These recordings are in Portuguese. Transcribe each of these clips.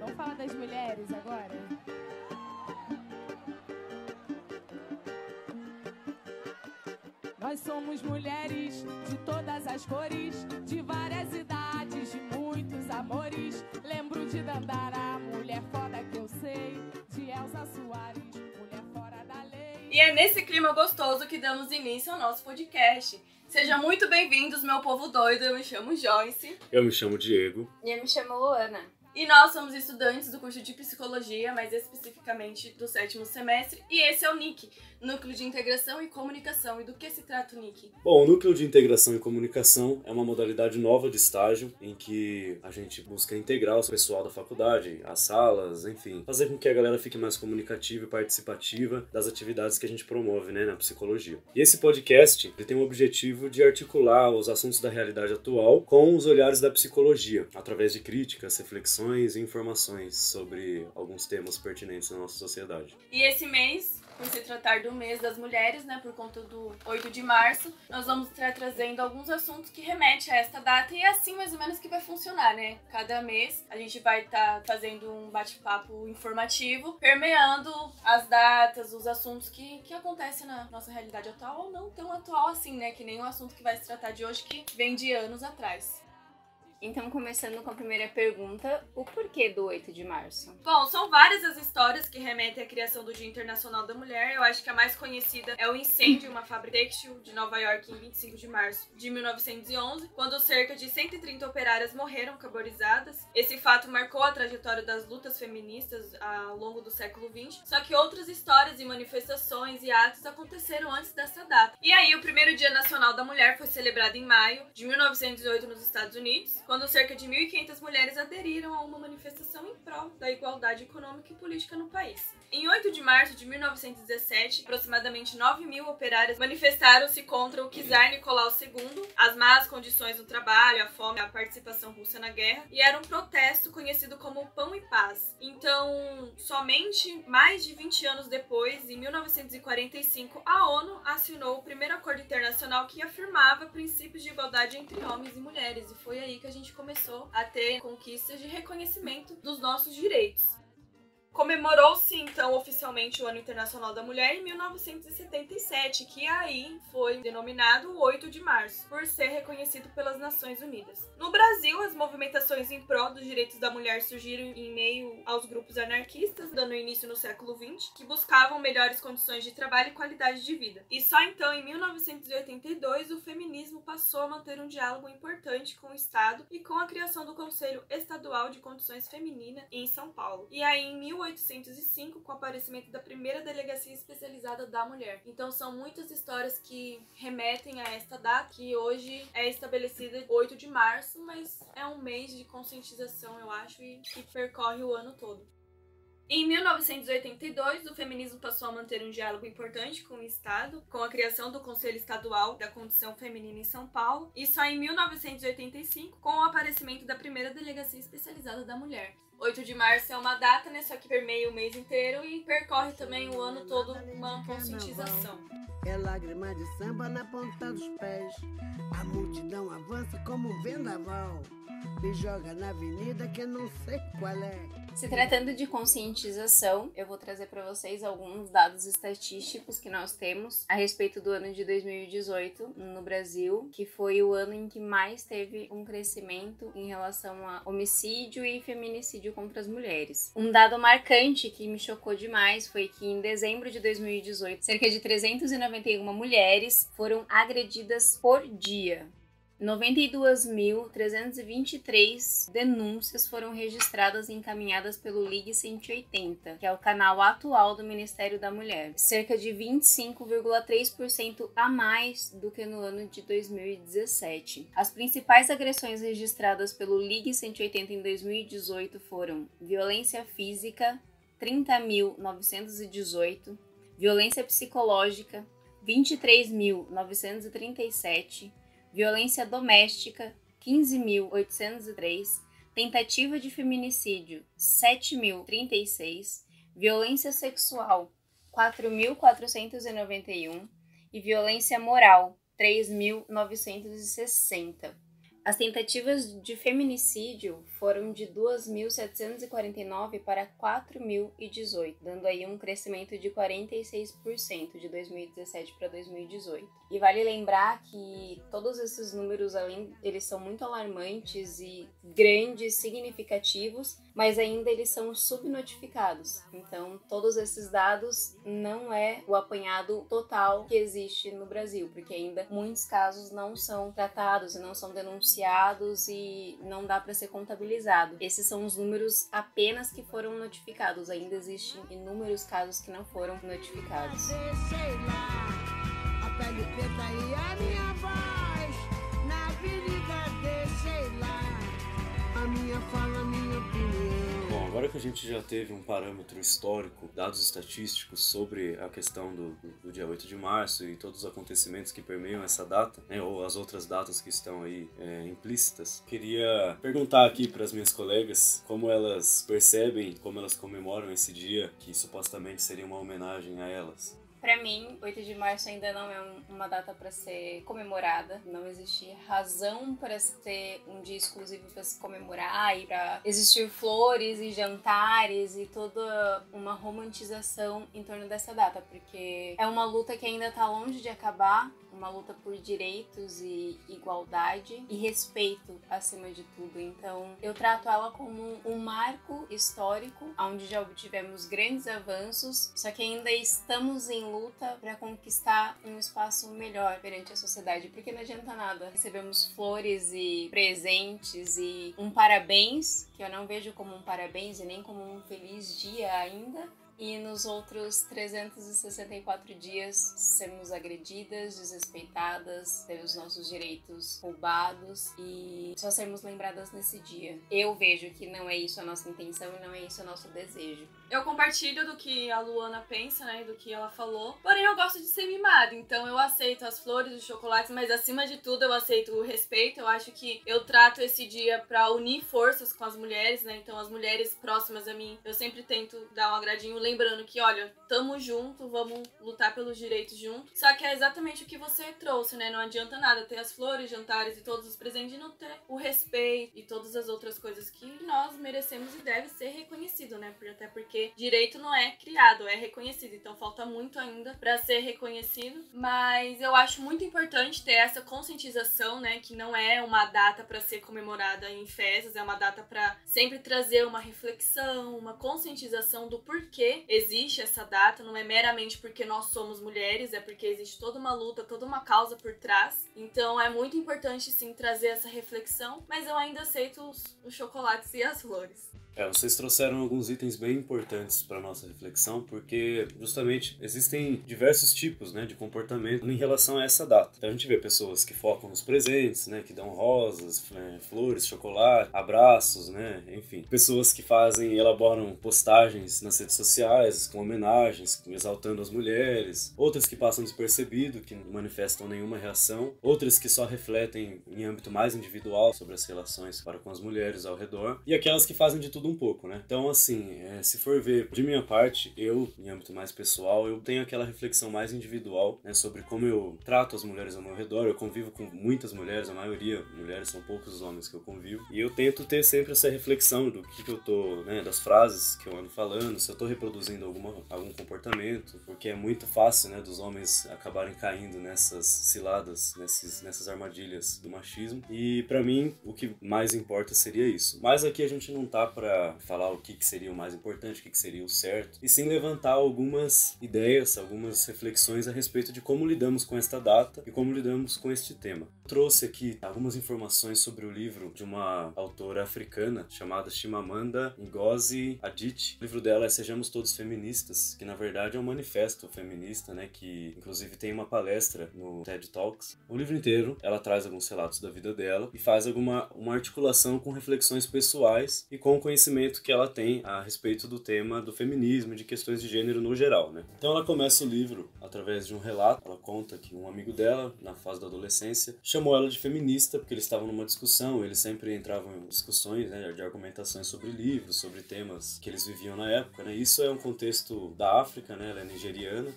Vamos falar das mulheres agora? Nós somos mulheres de todas as cores, de várias idades, de muitos amores. Lembro de Dandara, mulher foda que eu sei, de Elza Soares, mulher fora da lei. E é nesse clima gostoso que damos início ao nosso podcast. Sejam muito bem-vindos, meu povo doido. Eu me chamo Joyce. Eu me chamo Diego. E eu me chamo Luana. E nós somos estudantes do curso de Psicologia, mais especificamente do 7º semestre. E esse é o NIC, Núcleo de Integração e Comunicação. E do que se trata o NIC? Bom, o Núcleo de Integração e Comunicação é uma modalidade nova de estágio em que a gente busca integrar o pessoal da faculdade, as salas, enfim, fazer com que a galera fique mais comunicativa e participativa das atividades que a gente promove, né, na psicologia. E esse podcast ele tem o objetivo de articular os assuntos da realidade atual com os olhares da psicologia, através de críticas, reflexões e informações sobre alguns temas pertinentes na nossa sociedade. E esse mês, por se tratar do mês das mulheres, né, por conta do 8 de março, nós vamos estar trazendo alguns assuntos que remetem a esta data e é assim mais ou menos que vai funcionar, né? Cada mês a gente vai estar fazendo um bate-papo informativo, permeando as datas, os assuntos que acontecem na nossa realidade atual ou não tão atual assim, né? Que nem o assunto que vai se tratar de hoje que vem de anos atrás. Então, começando com a primeira pergunta, o porquê do 8 de março? Bom, são várias as histórias que remetem à criação do Dia Internacional da Mulher. Eu acho que a mais conhecida é o incêndio em uma fábrica têxtil de Nova York em 25 de março de 1911, quando cerca de 130 operárias morreram carbonizadas. Esse fato marcou a trajetória das lutas feministas ao longo do século XX, só que outras histórias e manifestações e atos aconteceram antes dessa data. E aí, o primeiro Dia Nacional da Mulher foi celebrado em maio de 1908 nos Estados Unidos, quando cerca de 1.500 mulheres aderiram a uma manifestação em prol da igualdade econômica e política no país. Em 8 de março de 1917, aproximadamente 9.000 operárias manifestaram-se contra o czar Nicolau II, as más condições do trabalho, a fome, a participação russa na guerra, e era um protesto conhecido como Pão e Paz. Então, somente mais de 20 anos depois, em 1945, a ONU assinou o primeiro acordo internacional que afirmava princípios de igualdade entre homens e mulheres, e foi aí que a gente começou a ter conquistas de reconhecimento dos nossos direitos. Comemorou-se, então, oficialmente o Ano Internacional da Mulher em 1977, que aí foi denominado o 8 de março, por ser reconhecido pelas Nações Unidas. No Brasil, as movimentações em prol dos direitos da mulher surgiram em meio aos grupos anarquistas, dando início no século XX, que buscavam melhores condições de trabalho e qualidade de vida. E só então, em 1982, o feminismo passou a manter um diálogo importante com o Estado e com a criação do Conselho Estadual de Condições Femininas em São Paulo. E aí, em 1805, com o aparecimento da primeira delegacia especializada da mulher. Então são muitas histórias que remetem a esta data, que hoje é estabelecida 8 de março, mas é um mês de conscientização, eu acho, e que percorre o ano todo. Em 1982, o feminismo passou a manter um diálogo importante com o Estado, com a criação do Conselho Estadual da Condição Feminina em São Paulo, e só em 1985, com o aparecimento da primeira delegacia especializada da mulher. 8 de março é uma data, né, só que permeia o mês inteiro e percorre também o ano todo uma conscientização. É lágrima de samba na ponta dos pés, a multidão avança como um vendaval, me joga na avenida que eu não sei qual é. Se tratando de conscientização, eu vou trazer para vocês alguns dados estatísticos que nós temos a respeito do ano de 2018 no Brasil, que foi o ano em que mais teve um crescimento em relação a homicídio e feminicídio contra as mulheres. Um dado marcante que me chocou demais foi que em dezembro de 2018, cerca de 391 mulheres foram agredidas por dia. 92.323 denúncias foram registradas e encaminhadas pelo Ligue 180, que é o canal atual do Ministério da Mulher, cerca de 25,3% a mais do que no ano de 2017. As principais agressões registradas pelo Ligue 180 em 2018 foram violência física, 30.918, violência psicológica, 23.937, violência doméstica, 15.803, tentativa de feminicídio, 7.036, violência sexual, 4.491 e violência moral, 3.960. As tentativas de feminicídio foram de 2.749 para 4.018, dando aí um crescimento de 46% de 2017 para 2018. E vale lembrar que todos esses números, eles são muito alarmantes e grandes, significativos, mas ainda eles são subnotificados. Então, todos esses dados não é o apanhado total que existe no Brasil, porque ainda muitos casos não são tratados e não são denunciados e não dá para ser contabilizado. Esses são os números apenas que foram notificados. Ainda existem inúmeros casos que não foram notificados. Sei lá, a pele preta e a minha voz na avenida, deixei lá a minha fala, a minha opinião. Bom, agora que a gente já teve um parâmetro histórico, dados estatísticos sobre a questão do dia 8 de março e todos os acontecimentos que permeiam essa data, né, ou as outras datas que estão aí implícitas, queria perguntar aqui para as minhas colegas como elas percebem, como elas comemoram esse dia que supostamente seria uma homenagem a elas. Para mim, 8 de março ainda não é uma data para ser comemorada. Não existe razão para ter um dia exclusivo para se comemorar e para existir flores e jantares e toda uma romantização em torno dessa data, porque é uma luta que ainda está longe de acabar, uma luta por direitos e igualdade e respeito acima de tudo. Então, eu trato ela como um marco histórico, onde já obtivemos grandes avanços, só que ainda estamos em luta para conquistar um espaço melhor perante a sociedade, porque não adianta nada. Recebemos flores e presentes e um parabéns, que eu não vejo como um parabéns e nem como um feliz dia ainda, e nos outros 364 dias sermos agredidas, desrespeitadas, ter os nossos direitos roubados e só sermos lembradas nesse dia. Eu vejo que não é isso a nossa intenção e não é isso o nosso desejo. Eu compartilho do que a Luana pensa, né, do que ela falou, porém eu gosto de ser mimada, então eu aceito as flores, os chocolates, mas acima de tudo eu aceito o respeito. Eu acho que eu trato esse dia pra unir forças com as mulheres, né, então as mulheres próximas a mim, eu sempre tento dar um agradinho, lembrando que, olha, tamo junto, vamos lutar pelos direitos junto. Só que é exatamente o que você trouxe, né, não adianta nada ter as flores, jantares e todos os presentes e não ter o respeito e todas as outras coisas que nós merecemos e deve ser reconhecido, né, até porque direito não é criado, é reconhecido, então falta muito ainda para ser reconhecido, mas eu acho muito importante ter essa conscientização, né, que não é uma data para ser comemorada em festas, é uma data para sempre trazer uma reflexão, uma conscientização do porquê existe essa data, não é meramente porque nós somos mulheres, é porque existe toda uma luta, toda uma causa por trás, então é muito importante sim trazer essa reflexão, mas eu ainda aceito os chocolates e as flores. Vocês trouxeram alguns itens bem importantes para nossa reflexão, porque justamente existem diversos tipos, né, de comportamento em relação a essa data. Então a gente vê pessoas que focam nos presentes, né, que dão rosas, flores, chocolate, abraços, né, enfim. Pessoas que elaboram postagens nas redes sociais com homenagens, exaltando as mulheres. Outras que passam despercebido, que não manifestam nenhuma reação. Outras que só refletem em âmbito mais individual sobre as relações para com as mulheres ao redor. E aquelas que fazem de tudo um pouco, né? Então, assim, se for ver de minha parte, eu, em âmbito mais pessoal, eu tenho aquela reflexão mais individual, né, sobre como eu trato as mulheres ao meu redor. Eu convivo com muitas mulheres, a maioria mulheres, são poucos os homens que eu convivo, e eu tento ter sempre essa reflexão do que eu tô, né, das frases que eu ando falando, se eu tô reproduzindo algum comportamento, porque é muito fácil, né, dos homens acabarem caindo nessas ciladas, nessas armadilhas do machismo, e pra mim, o que mais importa seria isso. Mas aqui a gente não tá pra falar o que seria o mais importante, o que seria o certo, e sim levantar algumas ideias, algumas reflexões a respeito de como lidamos com esta data e como lidamos com este tema. Eu trouxe aqui algumas informações sobre o livro de uma autora africana chamada Chimamanda Ngozi Adichie. O livro dela é Sejamos Todos Feministas, que na verdade é um manifesto feminista, né, que inclusive tem uma palestra no TED Talks. O livro inteiro ela traz alguns relatos da vida dela e faz uma articulação com reflexões pessoais e com o conhecimento que ela tem a respeito do tema do feminismo e de questões de gênero no geral, né? Então ela começa o livro através de um relato. Ela conta que um amigo dela, na fase da adolescência, chamou ela de feminista porque eles estavam numa discussão, eles sempre entravam em discussões, né, de argumentações sobre livros, sobre temas que eles viviam na época, né? Isso é um contexto da África, né? Ela é nigeriana.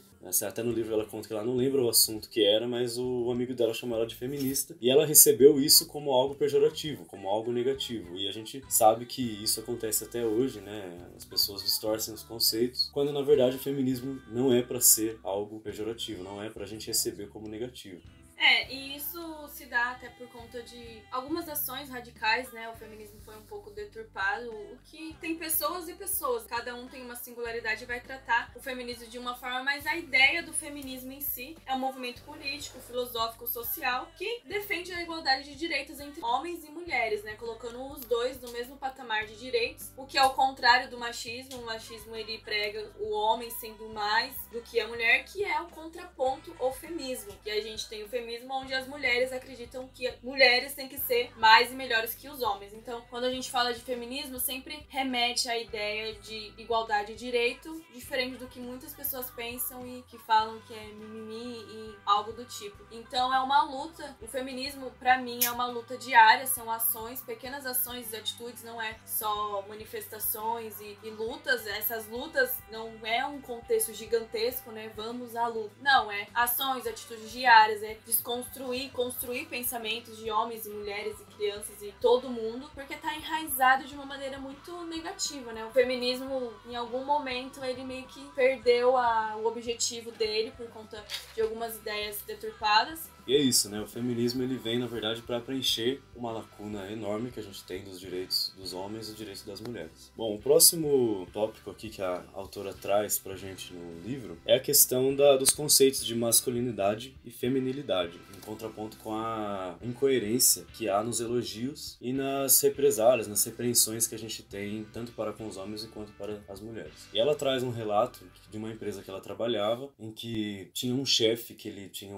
Até no livro ela conta que ela não lembra o assunto que era, mas o amigo dela chamou ela de feminista, e ela recebeu isso como algo pejorativo, como algo negativo. E a gente sabe que isso acontece até hoje, né? As pessoas distorcem os conceitos, quando na verdade o feminismo não é para ser algo pejorativo, não é pra gente receber como negativo. E isso se dá até por conta de algumas ações radicais, né? O feminismo foi um pouco deturpado, o que tem pessoas e pessoas. Cada um tem uma singularidade e vai tratar o feminismo de uma forma, mas a ideia do feminismo em si é um movimento político, filosófico, social, que defende a igualdade de direitos entre homens e mulheres, né? Colocando os dois no mesmo patamar de direitos, o que é o contrário do machismo. O machismo, ele prega o homem sendo mais do que a mulher, que é o contraponto ao feminismo. E a gente tem o feminismo onde as mulheres acreditam que mulheres têm que ser mais e melhores que os homens. Então, quando a gente fala de feminismo, sempre remete à ideia de igualdade de direito, diferente do que muitas pessoas pensam e que falam que é mimimi e algo do tipo. Então, é uma luta. O feminismo, pra mim, é uma luta diária, são ações, pequenas ações e atitudes, não é só manifestações e lutas. Essas lutas não é um contexto gigantesco, né? Vamos à luta. Não, é ações, atitudes diárias, é construir pensamentos de homens e mulheres e crianças e todo mundo, porque tá enraizado de uma maneira muito negativa, né? O feminismo, em algum momento, ele meio que perdeu o objetivo dele por conta de algumas ideias deturpadas. E é isso, né? O feminismo, ele vem, na verdade, para preencher uma lacuna enorme que a gente tem dos direitos dos homens e dos direitos das mulheres. Bom, o próximo tópico aqui que a autora traz pra gente no livro é a questão dos conceitos de masculinidade e feminilidade, em contraponto com a incoerência que há nos elogios e nas represálias, nas repreensões que a gente tem, tanto para com os homens quanto para as mulheres. E ela traz um relato de uma empresa que ela trabalhava, em que tinha um chefe que ele tinha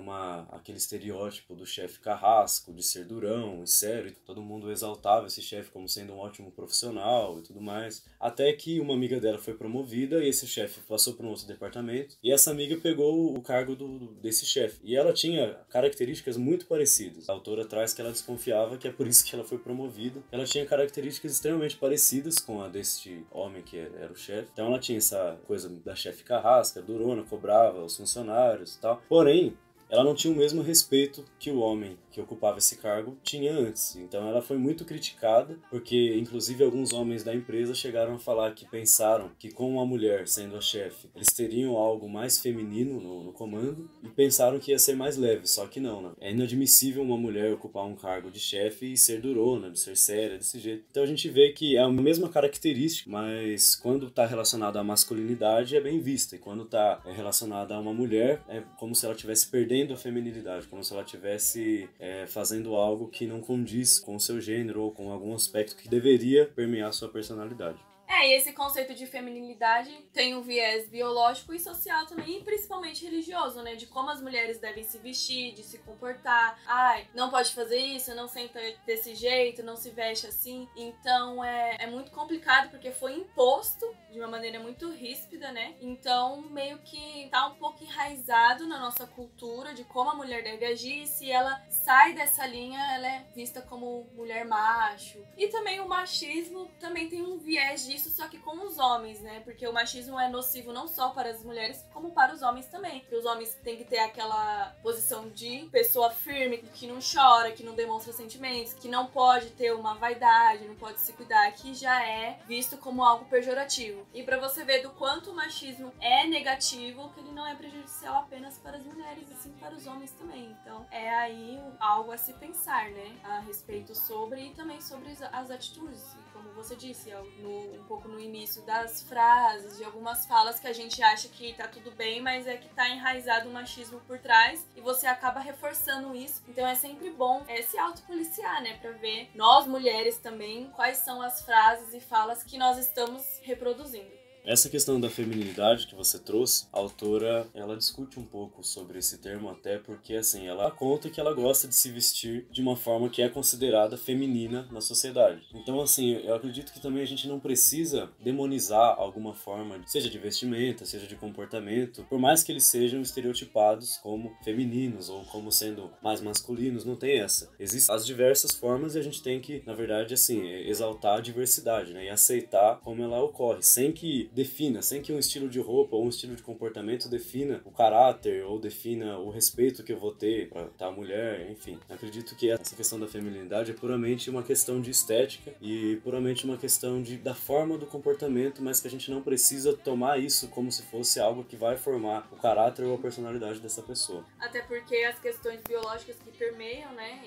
aquele estereótipo do chefe carrasco, de ser durão e sério, e todo mundo exaltava esse chefe como sendo um ótimo profissional e tudo mais, até que uma amiga dela foi promovida e esse chefe passou para um outro departamento, e essa amiga pegou o cargo desse chefe, e ela tinha características muito parecidas. A autora traz que ela desconfiava que é por isso que ela foi promovida. Ela tinha características extremamente parecidas com a deste homem que era o chefe, então ela tinha essa coisa da chefe carrasca, durona, cobrava os funcionários e tal, porém ela não tinha o mesmo respeito que o homem que ocupava esse cargo tinha antes. Então ela foi muito criticada, porque inclusive alguns homens da empresa chegaram a falar que pensaram que com uma mulher sendo a chefe, eles teriam algo mais feminino no comando e pensaram que ia ser mais leve, só que não, né? É inadmissível uma mulher ocupar um cargo de chefe e ser durona, de ser séria, desse jeito. Então a gente vê que é a mesma característica, mas quando está relacionada à masculinidade é bem vista, e quando está relacionada a uma mulher é como se ela estivesse perdendo a feminilidade, como se ela estivesse fazendo algo que não condiz com o seu gênero ou com algum aspecto que deveria permear sua personalidade. E esse conceito de feminilidade tem um viés biológico e social também, e principalmente religioso, né? De como as mulheres devem se vestir, de se comportar. Ai, não pode fazer isso, não senta desse jeito, não se veste assim. Então é muito complicado porque foi imposto de uma maneira muito ríspida, né? Então meio que tá um pouco enraizado na nossa cultura de como a mulher deve agir, e se ela sai dessa linha, ela é vista como mulher macho. E também o machismo também tem um viés disso, só que com os homens, né? Porque o machismo é nocivo não só para as mulheres, como para os homens também. Porque os homens têm que ter aquela posição de pessoa firme, que não chora, que não demonstra sentimentos, que não pode ter uma vaidade, não pode se cuidar, que já é visto como algo pejorativo. E pra você ver do quanto o machismo é negativo, que ele não é prejudicial apenas para as mulheres, assim para os homens também. Então é aí algo a se pensar, né? A respeito sobre, e também sobre as atitudes. Como você disse, um pouco no início das frases, de algumas falas que a gente acha que tá tudo bem, mas é que tá enraizado o machismo por trás e você acaba reforçando isso. Então é sempre bom se autopoliciar, né? Pra ver, nós mulheres também, quais são as frases e falas que nós estamos reproduzindo. Essa questão da feminilidade que você trouxe, a autora, ela discute um pouco sobre esse termo, até porque, assim, ela conta que ela gosta de se vestir de uma forma que é considerada feminina na sociedade. Então, assim, eu acredito que também a gente não precisa demonizar alguma forma, seja de vestimenta, seja de comportamento, por mais que eles sejam estereotipados como femininos ou como sendo mais masculinos, não tem essa. Existem as diversas formas e a gente tem que, na verdade, assim, exaltar a diversidade, né, e aceitar como ela ocorre, sem que defina, sem que um estilo de roupa ou um estilo de comportamento defina o caráter ou defina o respeito que eu vou ter pra tal mulher, enfim. Acredito que essa questão da feminilidade é puramente uma questão de estética e puramente uma questão da forma do comportamento, mas que a gente não precisa tomar isso como se fosse algo que vai formar o caráter ou a personalidade dessa pessoa. Até porque as questões biológicas que permeiam, né,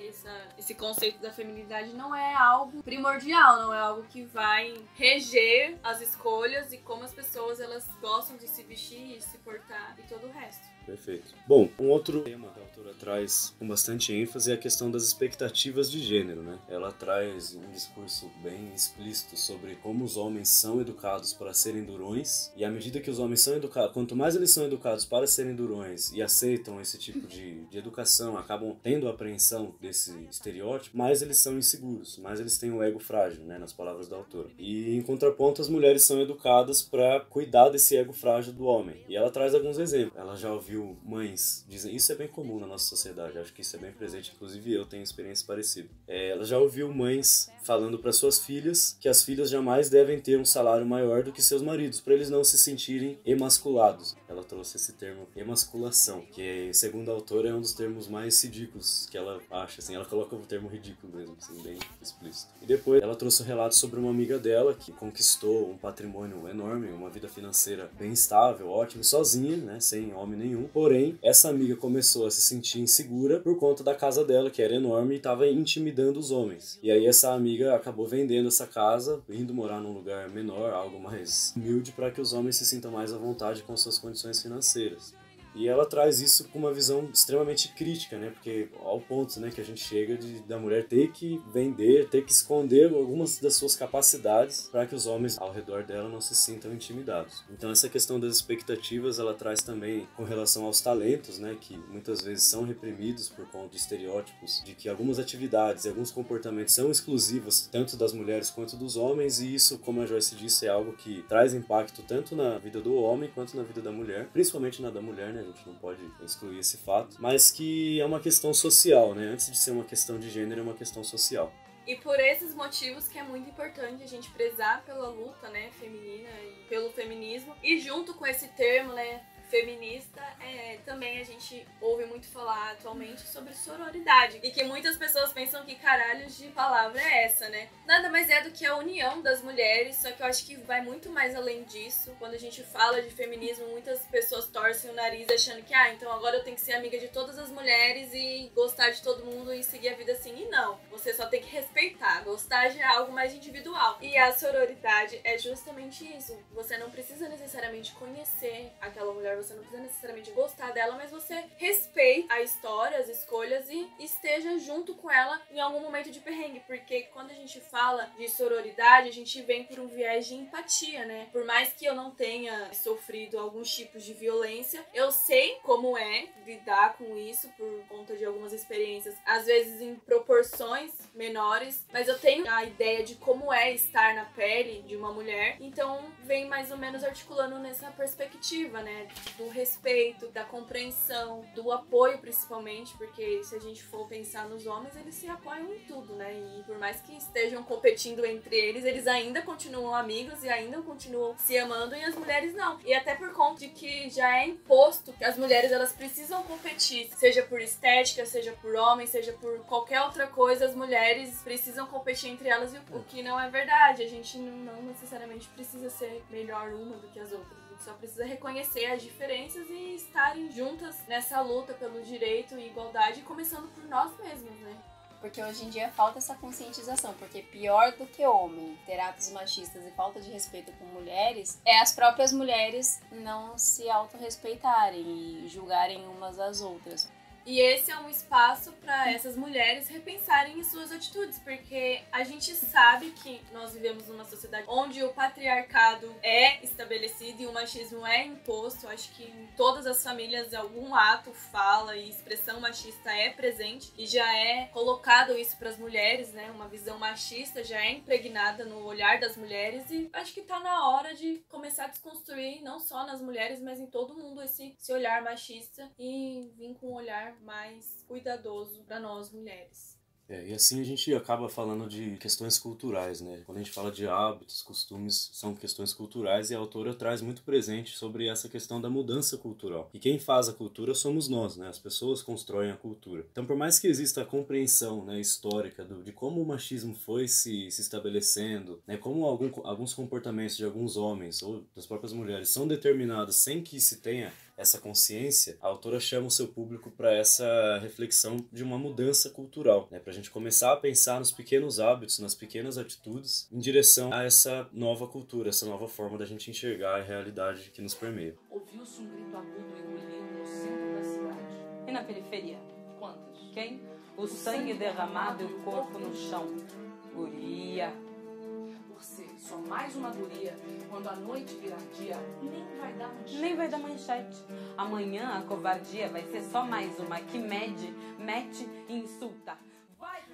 esse conceito da feminilidade não é algo primordial, não é algo que vai reger as escolhas e como as pessoas elas gostam de se vestir, se portar e todo o resto. Perfeito. Bom, um outro tema que a autora traz com bastante ênfase é a questão das expectativas de gênero, né? Ela traz um discurso bem explícito sobre como os homens são educados para serem durões, e à medida que os homens são educados, quanto mais eles são educados para serem durões e aceitam esse tipo de educação, acabam tendo a apreensão desse estereótipo, mais eles são inseguros, mais eles têm o ego frágil, né? Nas palavras da autora. E em contraponto, as mulheres são educadas para cuidar desse ego frágil do homem. E ela traz alguns exemplos. Ela já ouviu mães dizem, isso é bem comum na nossa sociedade, acho que isso é bem presente, inclusive eu tenho experiência parecida. Ela já ouviu mães falando para suas filhas que as filhas jamais devem ter um salário maior do que seus maridos, para eles não se sentirem emasculados. Ela trouxe esse termo emasculação, que segundo a autora é um dos termos mais ridículos que ela acha, assim, ela coloca o termo ridículo mesmo, assim, bem explícito. E depois ela trouxe um relato sobre uma amiga dela que conquistou um patrimônio enorme, uma vida financeira bem estável, ótima, sozinha, né, sem homem nenhum. Porém, essa amiga começou a se sentir insegura por conta da casa dela, que era enorme e estava intimidando os homens. E aí essa amiga acabou vendendo essa casa, indo morar num lugar menor, algo mais humilde, para que os homens se sintam mais à vontade com suas condições financeiras. E ela traz isso com uma visão extremamente crítica, né? Porque ao ponto, né, que a gente chega da mulher ter que vender, ter que esconder algumas das suas capacidades para que os homens ao redor dela não se sintam intimidados. Então essa questão das expectativas ela traz também com relação aos talentos, né, que muitas vezes são reprimidos por conta de estereótipos, de que algumas atividades e alguns comportamentos são exclusivos tanto das mulheres quanto dos homens, e isso, como a Joyce disse, é algo que traz impacto tanto na vida do homem quanto na vida da mulher, principalmente na da mulher, né? A gente não pode excluir esse fato, mas que é uma questão social, né? Antes de ser uma questão de gênero, é uma questão social. E por esses motivos que é muito importante a gente prezar pela luta, né, feminina e pelo feminismo. E junto com esse termo, né, feminista, também a gente ouve muito falar atualmente sobre sororidade. E que muitas pessoas pensam que caralhos de palavra é essa, né? Nada mais é do que a união das mulheres, só que eu acho que vai muito mais além disso. Quando a gente fala de feminismo, muitas pessoas torcem o nariz achando que, então agora eu tenho que ser amiga de todas as mulheres e gostar de todo mundo e seguir a vida assim. E não, você só tem que respeitar. Gostar já é algo mais individual. E a sororidade é justamente isso. Você não precisa necessariamente conhecer aquela mulher, você não precisa necessariamente gostar dela, mas você respeita a história, as escolhas e esteja junto com ela em algum momento de perrengue, porque quando a gente fala de sororidade, a gente vem por um viés de empatia, né? Por mais que eu não tenha sofrido alguns tipos de violência, eu sei como é lidar com isso por conta de algumas experiências, às vezes em proporções menores, mas eu tenho a ideia de como é estar na pele de uma mulher, então vem mais ou menos articulando nessa perspectiva, né? Do respeito, da compreensão, do apoio principalmente, porque se a gente for pensar nos homens, eles se apoiam em tudo, né? E por mais que estejam competindo entre eles ainda continuam amigos e ainda continuam se amando, e as mulheres não. E até por conta de que já é imposto que as mulheres elas precisam competir, seja por estética, seja por homem, seja por qualquer outra coisa, as mulheres precisam competir entre elas, e o que não é verdade. A gente não necessariamente precisa ser melhor uma do que as outras. A gente só precisa reconhecer as diferenças e estarem juntas nessa luta pelo direito e igualdade, começando por nós mesmos, né? Porque hoje em dia falta essa conscientização, porque pior do que homem ter atos machistas e falta de respeito com mulheres é as próprias mulheres não se autorrespeitarem e julgarem umas às outras. E esse é um espaço para essas mulheres repensarem as suas atitudes, porque a gente sabe que nós vivemos numa sociedade onde o patriarcado é estabelecido e o machismo é imposto. Eu acho que em todas as famílias algum ato, fala e expressão machista é presente e já é colocado isso para as mulheres, né? Uma visão machista já é impregnada no olhar das mulheres, e acho que tá na hora de começar a desconstruir não só nas mulheres, mas em todo mundo esse olhar machista e vir com um olhar mais cuidadoso para nós mulheres. E assim a gente acaba falando de questões culturais, né? Quando a gente fala de hábitos, costumes, são questões culturais e a autora traz muito presente sobre essa questão da mudança cultural. E quem faz a cultura somos nós, né? As pessoas constroem a cultura. Então, por mais que exista a compreensão, né, histórica de como o machismo foi se estabelecendo, né, como alguns comportamentos de alguns homens ou das próprias mulheres são determinados sem que se tenha essa consciência, a autora chama o seu público para essa reflexão de uma mudança cultural, né? Para a gente começar a pensar nos pequenos hábitos, nas pequenas atitudes, em direção a essa nova cultura, essa nova forma da gente enxergar a realidade que nos permeia. Ouviu-se um grito agudo e ruído no centro da cidade. E na periferia? Quantas? Quem? O sangue derramado e o corpo no chão. Guria. Por ser só mais uma guria, quando a noite virar dia, nem vai dar manchete. Nem vai dar manchete. Amanhã a covardia vai ser só mais uma que mete e insulta.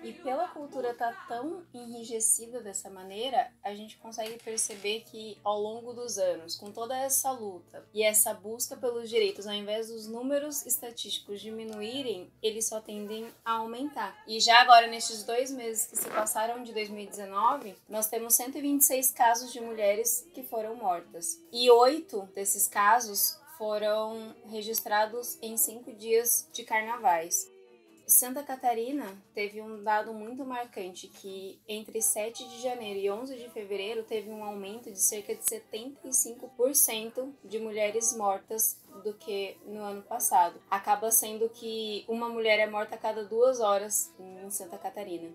E pela cultura estar tão enrijecida dessa maneira, a gente consegue perceber que ao longo dos anos, com toda essa luta e essa busca pelos direitos, ao invés dos números estatísticos diminuírem, eles só tendem a aumentar. E já agora, nestes 2 meses que se passaram de 2019, nós temos 126 casos de mulheres que foram mortas. E 8 desses casos foram registrados em 5 dias de carnavais. Santa Catarina teve um dado muito marcante que entre 7 de janeiro e 11 de fevereiro teve um aumento de cerca de 75% de mulheres mortas do que no ano passado. Acaba sendo que uma mulher é morta a cada 2 horas em Santa Catarina.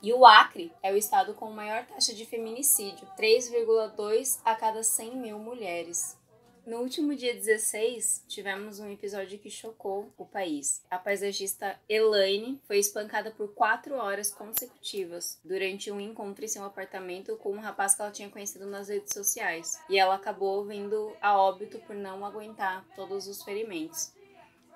E o Acre é o estado com maior taxa de feminicídio, 3,2 a cada 100 mil mulheres. No último dia 16, tivemos um episódio que chocou o país. A paisagista Elaine foi espancada por 4 horas consecutivas durante um encontro em seu apartamento com um rapaz que ela tinha conhecido nas redes sociais. E ela acabou vindo a óbito por não aguentar todos os ferimentos.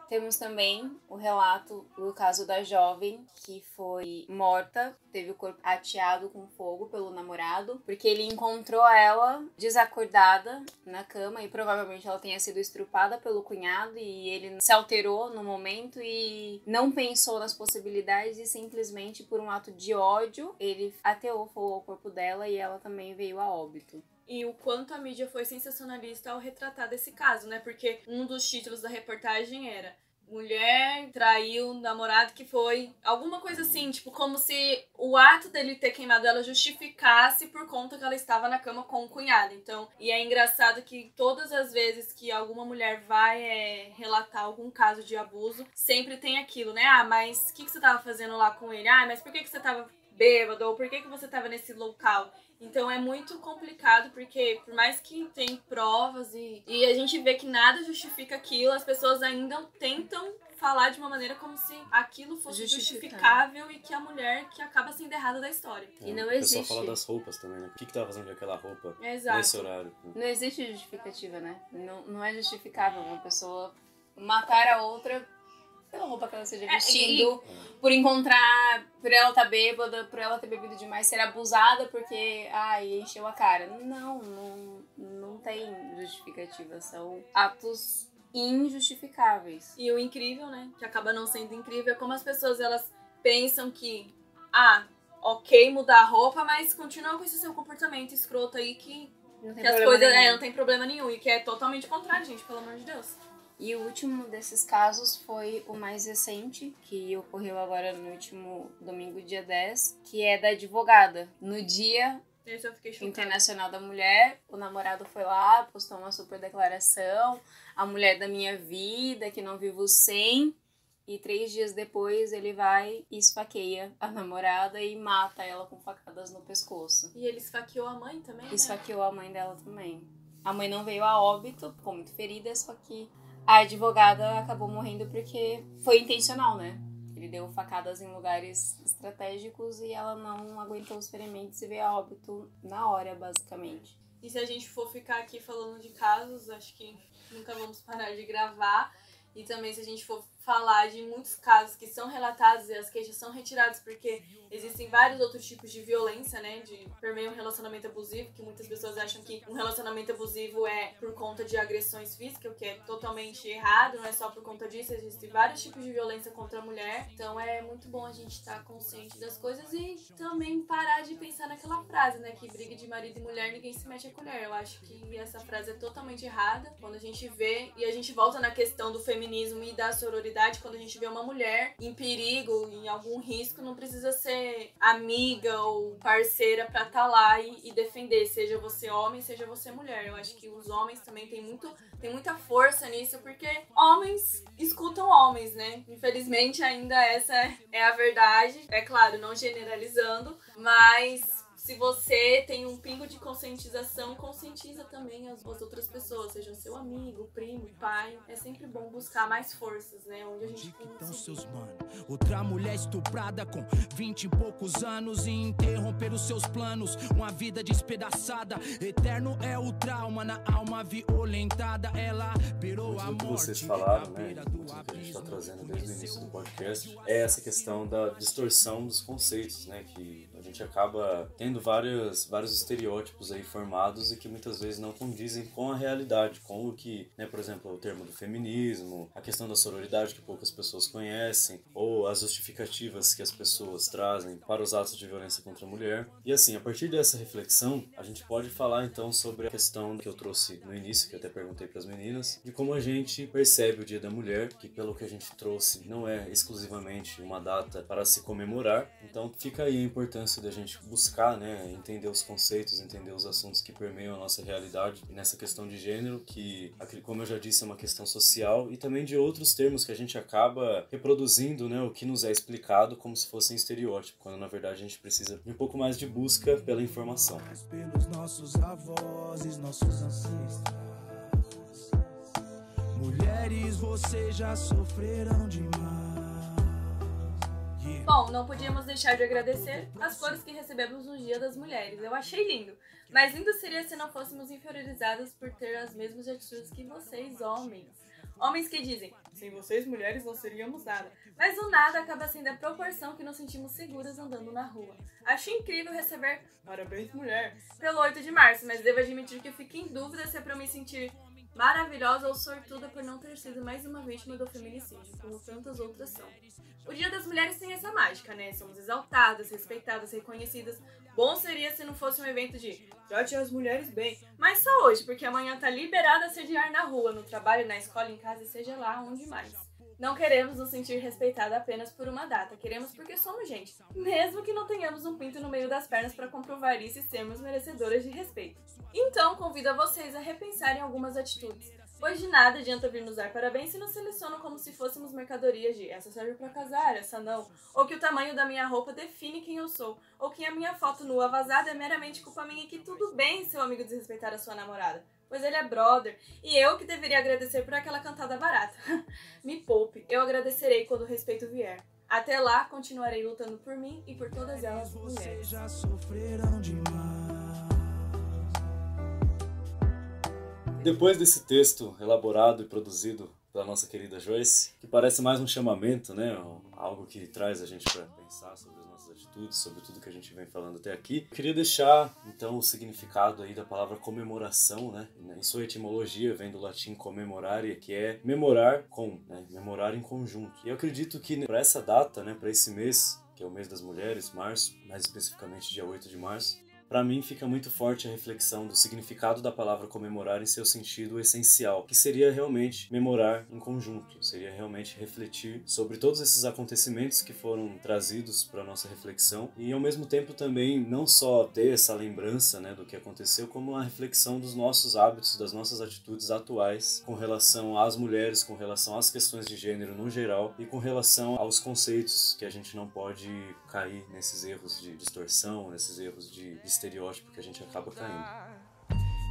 Temos também o relato do caso da jovem que foi morta, teve o corpo ateado com fogo pelo namorado, porque ele encontrou ela desacordada na cama e provavelmente ela tenha sido estrupada pelo cunhado e ele se alterou no momento e não pensou nas possibilidades e simplesmente por um ato de ódio ele ateou fogo ao corpo dela e ela também veio a óbito. E o quanto a mídia foi sensacionalista ao retratar desse caso, né? Porque um dos títulos da reportagem era mulher traiu um namorado que foi alguma coisa assim, tipo, como se o ato dele ter queimado ela justificasse por conta que ela estava na cama com o cunhado. Então, e é engraçado que todas as vezes que alguma mulher vai relatar algum caso de abuso, sempre tem aquilo, né? Ah, mas o que você tava fazendo lá com ele? Ah, mas por que você tava bêbado? Ou por que você tava nesse local? Então é muito complicado, porque por mais que tem provas e a gente vê que nada justifica aquilo, as pessoas ainda tentam falar de uma maneira como se aquilo fosse justificável e que a mulher que acaba sendo errada da história. E não o existe. O pessoal fala das roupas também, né? O que tava fazendo com aquela roupa Exato. nesse horário? Não existe justificativa, né? Não é justificável uma pessoa matar a outra pela roupa que ela esteja vestindo, por por ela estar bêbada, por ela ter bebido demais, ser abusada porque, encheu a cara. Não tem justificativa, são atos injustificáveis. E o incrível, né, que acaba não sendo incrível, é como as pessoas, elas pensam que, ok mudar a roupa, mas continua com esse seu comportamento escroto aí que as coisas não tem problema nenhum, e que é totalmente contrário, gente, pelo amor de Deus. E o último desses casos foi o mais recente, que ocorreu agora no último domingo, dia 10, que é da advogada. No Dia Internacional da Mulher, o namorado foi lá, postou uma super declaração, a mulher da minha vida, que não vivo sem, e 3 dias depois ele vai e esfaqueia a namorada e mata ela com facadas no pescoço. E ele esfaqueou a mãe também, né? Esfaqueou a mãe dela também. A mãe não veio a óbito, ficou muito ferida, só que a advogada acabou morrendo porque foi intencional, né? Ele deu facadas em lugares estratégicos e ela não aguentou os ferimentos e veio a óbito na hora, basicamente. E se a gente for ficar aqui falando de casos, acho que nunca vamos parar de gravar. E também se a gente for falar de muitos casos que são relatados e as queixas são retiradas porque existem vários outros tipos de violência, né, de permeio um relacionamento abusivo, que muitas pessoas acham que um relacionamento abusivo é por conta de agressões físicas, o que é totalmente errado, não é só por conta disso, existem vários tipos de violência contra a mulher, então é muito bom a gente estar consciente das coisas e também parar de pensar naquela frase, né, que briga de marido e mulher, ninguém se mete a colher. Eu acho que essa frase é totalmente errada, quando a gente vê, e a gente volta na questão do feminismo e da sororidade, quando a gente vê uma mulher em perigo, em algum risco, não precisa ser amiga ou parceira pra estar lá e defender, seja você homem, seja você mulher. Eu acho que os homens também tem muita força nisso, porque homens escutam homens, né? Infelizmente ainda essa é a verdade. É claro, não generalizando, mas se você tem um pingo de conscientização, conscientiza também as outras pessoas, seja seu amigo, primo, pai. É sempre bom buscar mais forças, né? Onde a gente consegue. Outra mulher estuprada com 20 e poucos anos e interromper os seus planos. Uma vida despedaçada, eterno é o trauma na alma violentada. Ela virou a morte. Muito do que vocês falaram, né? Tudo que a gente está trazendo desde o início do podcast é essa questão da distorção dos conceitos, né? Que a gente acaba tendo vários estereótipos aí formados e que muitas vezes não condizem com a realidade, com o que, né, por exemplo, o termo do feminismo, a questão da sororidade que poucas pessoas conhecem, ou as justificativas que as pessoas trazem para os atos de violência contra a mulher. E assim, a partir dessa reflexão, a gente pode falar então sobre a questão que eu trouxe no início, que eu até perguntei para as meninas, de como a gente percebe o Dia da Mulher, que pelo que a gente trouxe não é exclusivamente uma data para se comemorar. Então fica aí a importância da gente buscar, né, entender os conceitos, entender os assuntos que permeiam a nossa realidade nessa questão de gênero, que, como eu já disse, é uma questão social, e também de outros termos que a gente acaba reproduzindo, né, o que nos é explicado como se fosse um estereótipo, quando na verdade a gente precisa de um pouco mais de busca pela informação. Pelos nossos avós e nossos ancestrais. Mulheres, vocês já sofreram demais. Bom, não podíamos deixar de agradecer as flores que recebemos no Dia das Mulheres. Eu achei lindo. Mas lindo seria se não fôssemos inferiorizadas por ter as mesmas atitudes que vocês, homens. Homens que dizem, sem vocês, mulheres, não seríamos nada. Mas o nada acaba sendo a proporção que nos sentimos seguras andando na rua. Acho incrível receber parabéns, mulher, pelo 8 de março, mas devo admitir que eu fico em dúvida se é pra eu me sentir maravilhosa ou sortuda por não ter sido mais uma vítima do feminicídio, como tantas outras são. O Dia das Mulheres tem essa mágica, né? Somos exaltadas, respeitadas, reconhecidas. Bom seria se não fosse um evento de trate as mulheres bem, mas só hoje, porque amanhã tá liberada a sediar na rua, no trabalho, na escola, em casa e seja lá onde mais. Não queremos nos sentir respeitada apenas por uma data, queremos porque somos gente, mesmo que não tenhamos um pinto no meio das pernas para comprovar isso e sermos merecedoras de respeito. Então, convido a vocês a repensarem algumas atitudes, pois de nada adianta vir nos dar parabéns se nos selecionam como se fôssemos mercadorias de essa serve para casar, essa não, ou que o tamanho da minha roupa define quem eu sou, ou que a minha foto nua vazada é meramente culpa minha e que tudo bem seu amigo desrespeitar a sua namorada, pois ele é brother, e eu que deveria agradecer por aquela cantada barata. Me poupe, eu agradecerei quando o respeito vier. Até lá, continuarei lutando por mim e por todas elas mulheres. Já sofreram demais. Depois desse texto elaborado e produzido pela nossa querida Joyce, que parece mais um chamamento, né? Algo que traz a gente para pensar sobre as nossas atitudes, sobre tudo que a gente vem falando até aqui. Eu queria deixar, então, o significado aí da palavra comemoração, né? Em sua etimologia vem do latim comemorare, que é memorar com, né? Memorar em conjunto. E eu acredito que para essa data, né? Para esse mês, que é o mês das mulheres, março, mais especificamente dia 8 de março, para mim fica muito forte a reflexão do significado da palavra comemorar em seu sentido essencial, que seria realmente memorar em conjunto, seria realmente refletir sobre todos esses acontecimentos que foram trazidos para nossa reflexão e ao mesmo tempo também não só ter essa lembrança, né, do que aconteceu, como a reflexão dos nossos hábitos, das nossas atitudes atuais com relação às mulheres, com relação às questões de gênero no geral e com relação aos conceitos que a gente não pode cair nesses erros de distorção, nesses erros de estereótipo que a gente acaba caindo.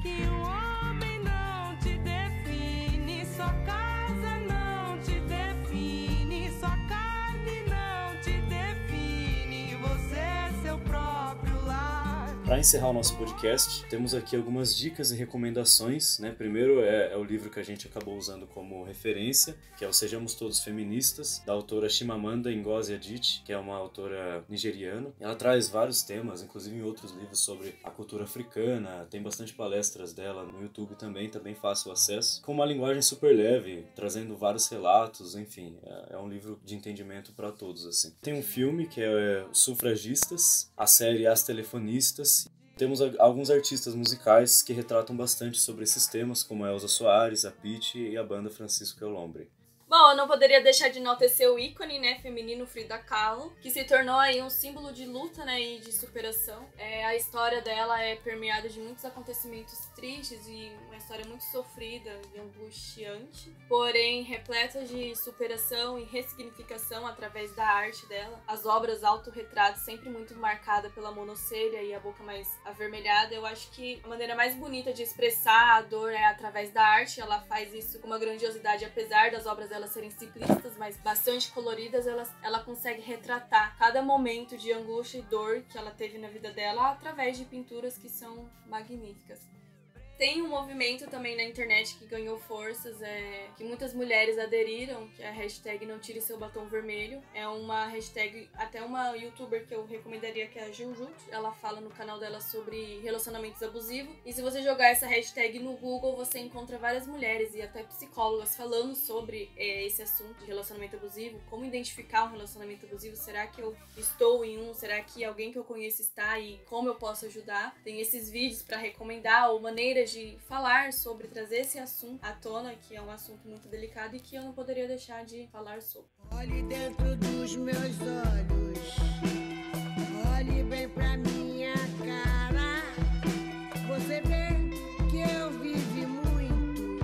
Que o homem não te define, sua casa não te define, sua carne não te define, você é seu próprio lar. Para encerrar o nosso podcast, temos aqui algumas dicas e recomendações, né? Primeiro é o livro que a gente acabou usando como referência, que é o Sejamos Todos Feministas, da autora Chimamanda Ngozi Adichie, que é uma autora nigeriana. Ela traz vários temas, inclusive em outros livros sobre a cultura africana, tem bastante palestras dela no YouTube também fácil acesso, com uma linguagem super leve, trazendo vários relatos, enfim, é um livro de entendimento para todos, assim. Tem um filme que é Sufragistas, a série As Telefonistas. Temos alguns artistas musicais que retratam bastante sobre esses temas, como a Elza Soares, a Pitty e a banda Francisco Elombre. Bom, eu não poderia deixar de enaltecer o ícone, né, feminino Frida Kahlo, que se tornou aí um símbolo de luta, né, e de superação. A história dela é permeada de muitos acontecimentos tristes e uma história muito sofrida e angustiante, porém repleta de superação e ressignificação através da arte dela. As obras autorretratos, sempre muito marcada pela monocelha e a boca mais avermelhada. Eu acho que a maneira mais bonita de expressar a dor é através da arte. Ela faz isso com uma grandiosidade, apesar das obras dela serem simplistas, mas bastante coloridas, ela consegue retratar cada momento de angústia e dor que ela teve na vida dela através de pinturas que são magníficas. Tem um movimento também na internet que ganhou forças, que muitas mulheres aderiram, que é a hashtag Não Tire Seu Batom Vermelho. É uma hashtag, até uma youtuber que eu recomendaria, que é a Juju. Ela fala no canal dela sobre relacionamentos abusivos. E se você jogar essa hashtag no Google, você encontra várias mulheres e até psicólogas falando sobre esse assunto de relacionamento abusivo. Como identificar um relacionamento abusivo? Será que eu estou em um? Será que alguém que eu conheço está? E como eu posso ajudar? Tem esses vídeos para recomendar ou maneiras de falar sobre, trazer esse assunto à tona, que é um assunto muito delicado e que eu não poderia deixar de falar sobre. Olhe dentro dos meus olhos, olhe bem pra minha cara. Você vê que eu vivi muito,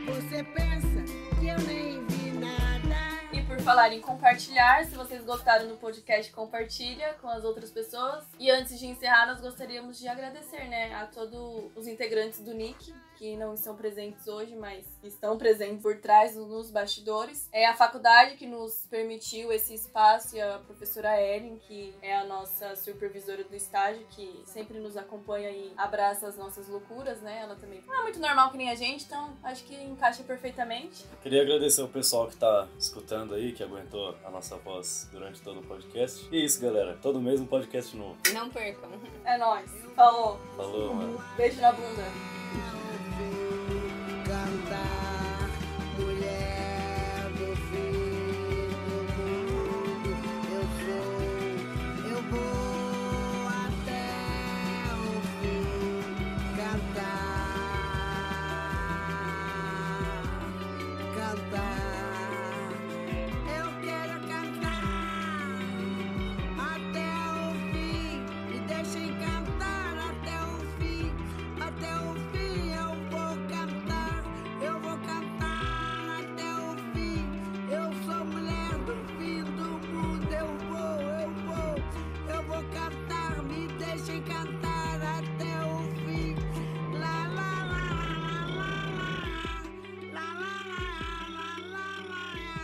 você pensa que eu nem vi nada. E por falar em compartilhar, se vocês gostaram do podcast, compartilha com as outras pessoas. E antes de encerrar, nós gostaríamos de agradecer, né, a todos os integrantes do NIC, que não estão presentes hoje, mas estão presentes por trás, nos bastidores. É a faculdade que nos permitiu esse espaço e a professora Ellen, que é a nossa supervisora do estágio, que sempre nos acompanha e abraça as nossas loucuras, né? Ela também não é muito normal que nem a gente, então acho que encaixa perfeitamente. Queria agradecer ao pessoal que tá escutando aí, que aguentou a nossa voz durante todo o podcast. E é isso, galera. Todo mês um podcast novo. Não percam. É nóis. Falou. Falou, mano. Beijo na bunda. Cantar, mulher do fim do mundo, eu vou até o fim. Cantar, eu quero cantar até o fim. Me deixem cantar até o fim, até o fim eu vou cantar. Eu vou cantar até o fim. Eu sou mulher do fim do mundo. Eu vou cantar. Me deixem cantar até o fim. La la la la la la la la la.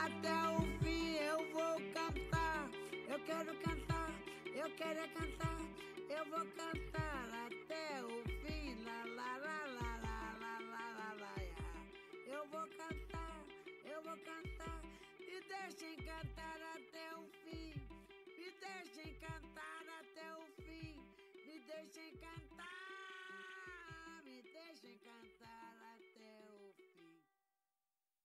Até o fim eu vou cantar. Eu quero cantar. Eu quero é cantar. Eu vou cantar até o fim. La la la la la la la. Eu vou cantar, me deixem cantar até o fim.